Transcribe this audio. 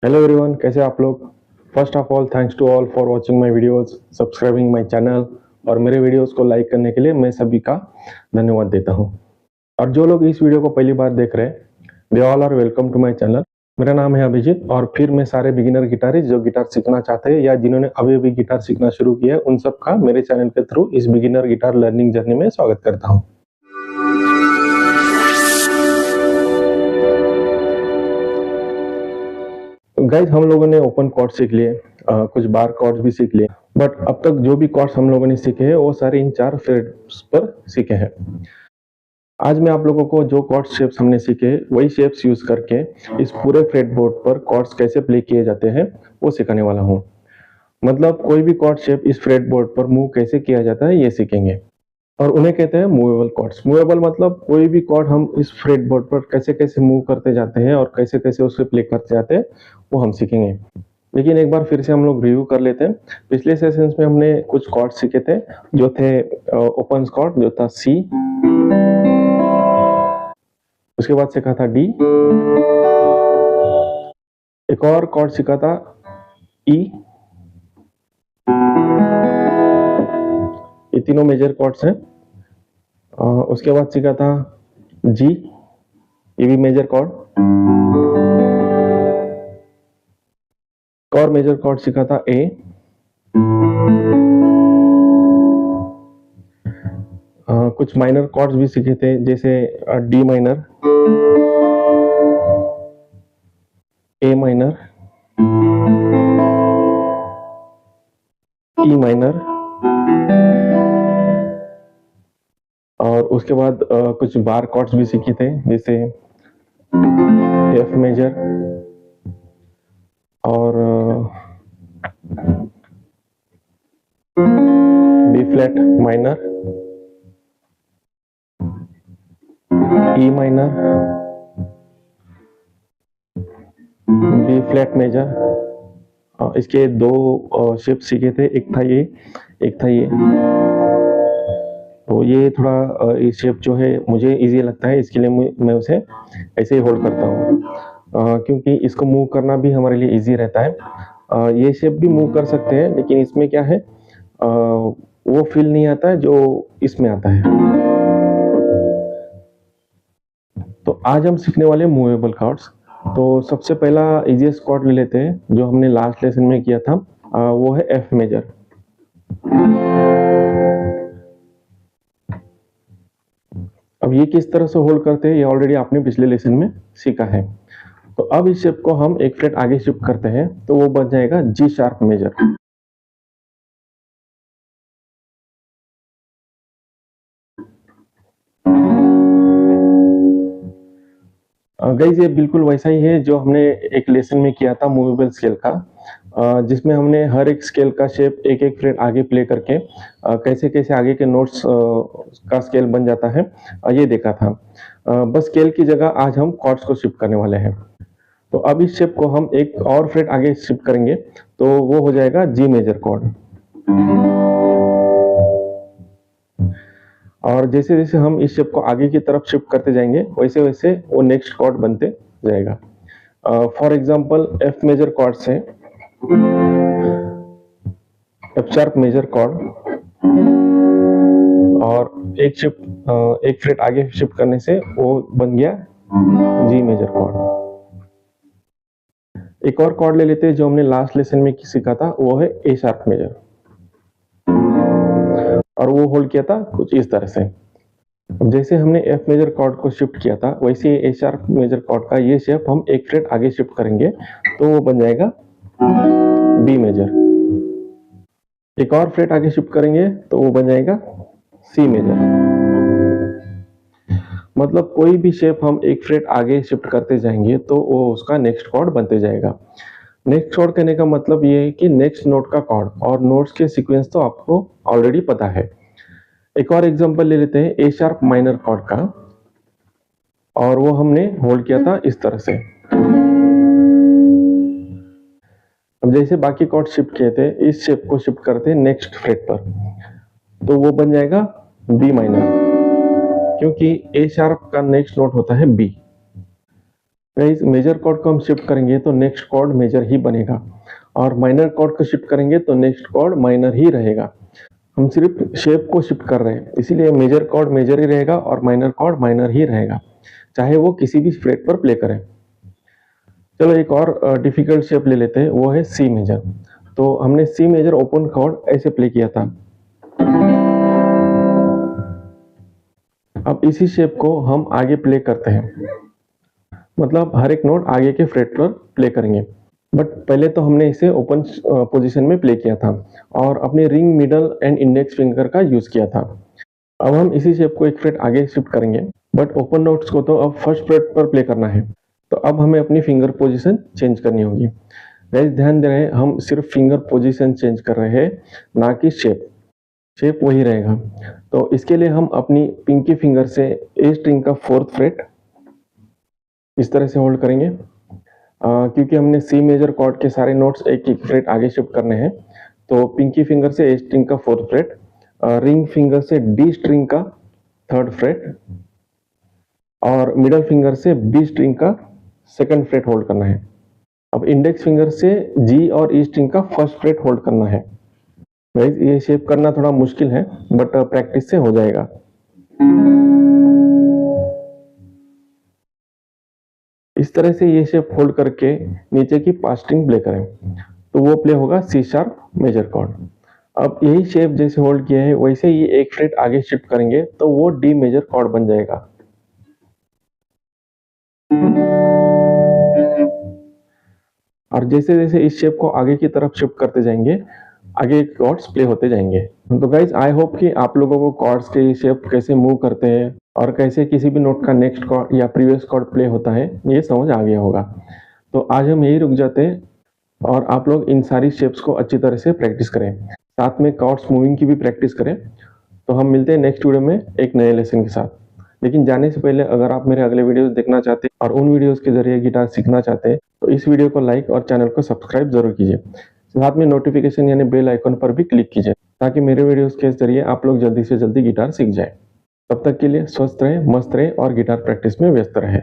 Hello everyone, कैसे आप लोग। First of all thanks to all for watching my videos, subscribing my channel और मेरे वीडियोस को लाइक करने के लिए मैं सभी का धन्यवाद देता हूं। और जो लोग इस वीडियो को पहली बार देख रहे हैं, they all are welcome to my channel. मेरा नाम है अभिजीत और फिर मैं सारे बिगिनर गिटारिस्ट जो गिटार सीखना चाहते हैं या जिन्होंने अभी अभी गिटार सीखना शुरू किया है उन सब का मेरे चैनल के थ्रू इस बिगिनर गिटार लर्निंग जर्नी में स्वागत करता हूँ। गाइज, हम लोगों ने ओपन कॉर्ड सीख लिए, कुछ बार कॉर्ड्स भी सीख लिए, बट अब तक जो भी कॉर्ड्स हम लोगों ने सीखे हैं वो सारे इन 4 फ्रेट्स पर सीखे हैं। आज मैं आप लोगों को जो कॉर्ड शेप्स हमने सीखे वही शेप्स यूज करके इस पूरे फ्रेट बोर्ड पर कॉर्ड्स कैसे प्ले किए जाते हैं वो सिखाने वाला हूँ। मतलब कोई भी कॉर्ड शेप इस फ्रेट बोर्ड पर मूव कैसे किया जाता है ये सीखेंगे और उन्हें कहते हैं मूवेबल कॉर्ड्स। मूवेबल मतलब कोई भी कॉर्ड हम इस फ्रेट बोर्ड पर कैसे कैसे मूव करते जाते हैं और कैसे कैसे उसे प्ले करते जाते हैं वो हम सीखेंगे। लेकिन एक बार फिर से हम लोग रिव्यू कर लेते हैं। पिछले सेशंस में हमने कुछ कॉर्ड सीखे थे जो थे ओपन कॉर्ड जो था सी, उसके बाद सीखा था डी, एक और कॉर्ड सीखा था ई। ये तीनों मेजर कॉर्ड्स हैं। उसके बाद सीखा था जी, ये भी मेजर कॉर्ड। और मेजर कॉर्ड सीखा था ए। कुछ माइनर कॉर्ड्स भी सीखे थे जैसे डी माइनर, ए माइनर, ई माइनर और उसके बाद कुछ बार कॉर्ड्स भी सीखे थे जैसे एफ मेजर और B flat minor, E minor, B flat major. इसके दो शेप सीखे थे, एक था ये, एक था ये। तो ये थोड़ा ये शेप जो है मुझे इजी लगता है, इसके लिए मैं उसे ऐसे ही होल्ड करता हूँ क्योंकि इसको मूव करना भी हमारे लिए इजी रहता है। ये शेप भी मूव कर सकते हैं लेकिन इसमें क्या है वो फील नहीं आता है जो इसमें आता है। तो आज हम सीखने वाले मूवेबल कॉर्ड्स। तो सबसे पहला इजीएस्ट कॉर्ड ले लेते हैं जो हमने लास्ट लेसन में किया था, वो है एफ मेजर। अब ये किस तरह से होल्ड करते हैं ये ऑलरेडी आपने पिछले लेसन में सीखा है। तो अब इस शेप को हम एक फ्रेट आगे शिफ्ट करते हैं तो वो बन जाएगा जी शार्प मेजर। गाइस, ये बिल्कुल वैसा ही है जो हमने एक लेसन में किया था मूवेबल स्केल का, जिसमें हमने हर एक स्केल का शेप एक एक फ्रेट आगे प्ले करके कैसे कैसे आगे के नोट्स का स्केल बन जाता है ये देखा था। बस स्केल की जगह आज हम कॉर्ड्स को शिफ्ट करने वाले हैं। तो अब इस शेप को हम एक और फ्रेट आगे शिफ्ट करेंगे तो वो हो जाएगा जी मेजर कॉर्ड। और जैसे जैसे हम इस शेप को आगे की तरफ शिफ्ट करते जाएंगे वैसे वैसे वो नेक्स्ट कॉर्ड बनते जाएगा। For example F major chord से एफ शार्प मेजर कॉर्ड और एक फ्रेट आगे शिफ्ट करने से वो बन गया जी मेजर कॉर्ड। एक और कॉर्ड ले लेते हैं जो हमने लास्ट लेसन में सीखा था, वो है ए शार्प मेजर और वो होल्ड किया था कुछ इस तरह से। जैसे हमने एफ मेजर कॉर्ड को शिफ्ट किया था वैसे ए शार्प मेजर कॉर्ड का ये शेप हम एक फ्रेट आगे शिफ्ट करेंगे तो वो बन जाएगा बी मेजर। एक और फ्रेट आगे शिफ्ट करेंगे तो वो बन जाएगा सी मेजर। मतलब कोई भी शेप हम एक फ्रेट आगे शिफ्ट करते जाएंगे तो वो उसका नेक्स्ट कॉर्ड बनते जाएगा। नेक्स्ट कॉर्ड कहने का मतलब ये है कि नेक्स्ट नोट का कॉर्ड, और नोट्स के सीक्वेंस तो आपको ऑलरेडी पता है। एक और एग्जांपल ले लेते हैं ए शार्प माइनर कॉर्ड का, और वो हमने होल्ड किया था इस तरह से। अब जैसे बाकी कॉर्ड शिफ्ट किए थे इस शेप को शिफ्ट करते हैं नेक्स्ट फ्रेट पर तो वो बन जाएगा बी माइनर, क्योंकि ए शार्प का नेक्स्ट नोट होता है बी। गाइस मेजर कॉर्ड को हम शिफ्ट करेंगे तो नेक्स्ट कॉर्ड मेजर ही बनेगा, और माइनर कॉर्ड को शिफ्ट करेंगे तो नेक्स्ट कॉर्ड माइनर ही रहेगा। हम सिर्फ शेप को शिफ्ट कर रहे हैं, इसीलिए मेजर कॉर्ड मेजर ही रहेगा और माइनर कॉर्ड माइनर ही रहेगा, चाहे वो किसी भी फ्रेट पर प्ले करें। चलो एक और डिफिकल्ट शेप ले लेते हैं, वो है सी मेजर। तो हमने सी मेजर ओपन कॉर्ड ऐसे प्ले किया था। अब इसी शेप को हम आगे प्ले करते हैं, मतलब हर एक नोट आगे के फ्रेट पर प्ले करेंगे। बट पहले तो हमने इसे ओपन पोजीशन में प्ले किया था और अपने ring, middle and index finger का यूज किया था। अब हम इसी शेप को एक फ्रेट आगे शिफ्ट करेंगे, बट ओपन नोट्स को तो अब फर्स्ट फ्रेट पर प्ले करना है, तो अब हमें अपनी फिंगर पोजीशन चेंज करनी होगी। गाइस ध्यान दे रहे हैं, हम सिर्फ फिंगर पोजीशन चेंज कर रहे हैं, ना कि शेप। शेप वही रहेगा। तो इसके लिए हम अपनी पिंकी फिंगर से ए स्ट्रिंग का 4th फ्रेट इस तरह से होल्ड करेंगे। क्योंकि हमने सी मेजर कॉर्ड के सारे नोट्स एक एक फ्रेट आगे शिफ्ट करने हैं, तो पिंकी फिंगर से ए स्ट्रिंग का 4th फ्रेट, रिंग फिंगर से डी स्ट्रिंग का 3rd फ्रेट और मिडल फिंगर से बी स्ट्रिंग का 2nd फ्रेट होल्ड करना है। अब इंडेक्स फिंगर से जी और ई स्ट्रिंग का 1st फ्रेट होल्ड करना है। गाइस ये शेप करना थोड़ा मुश्किल है, बट प्रैक्टिस से हो जाएगा। इस तरह से ये शेप होल्ड करके नीचे की 5 स्ट्रिंग प्ले करें, तो वो प्ले होगा सी शार्प मेजर कॉर्ड। अब यही शेप जैसे होल्ड किया है वैसे ही एक फ्रेट आगे शिफ्ट करेंगे तो वो डी मेजर कॉर्ड बन जाएगा। और जैसे जैसे इस शेप को आगे की तरफ शिफ्ट करते जाएंगे, आगे कॉर्ड्स प्ले होते जाएंगे। तो गाइज आई होप कि आप लोगों को कॉर्ड्स के शेप कैसे मूव करते हैं और कैसे किसी भी नोट का नेक्स्ट कॉर्ड या प्रीवियस कॉर्ड प्ले होता है ये समझ आ गया होगा। तो आज हम यही रुक जाते हैं और आप लोग इन सारी शेप्स को अच्छी तरह से प्रैक्टिस करें, साथ में कॉर्ड्स मूविंग की भी प्रैक्टिस करें। तो हम मिलते हैं नेक्स्ट वीडियो में एक नए लेसन के साथ। लेकिन जाने से पहले अगर आप मेरे अगले वीडियोस देखना चाहते हैं और उन वीडियोस के जरिए गिटार सीखना चाहते हैं तो इस वीडियो को लाइक और चैनल को सब्सक्राइब जरूर कीजिए। साथ में नोटिफिकेशन यानी बेल आइकन पर भी क्लिक कीजिए ताकि मेरे वीडियोस के जरिए आप लोग जल्दी से जल्दी गिटार सीख जाए। तब तक के लिए स्वस्थ रहें, मस्त रहें और गिटार प्रैक्टिस में व्यस्त रहें।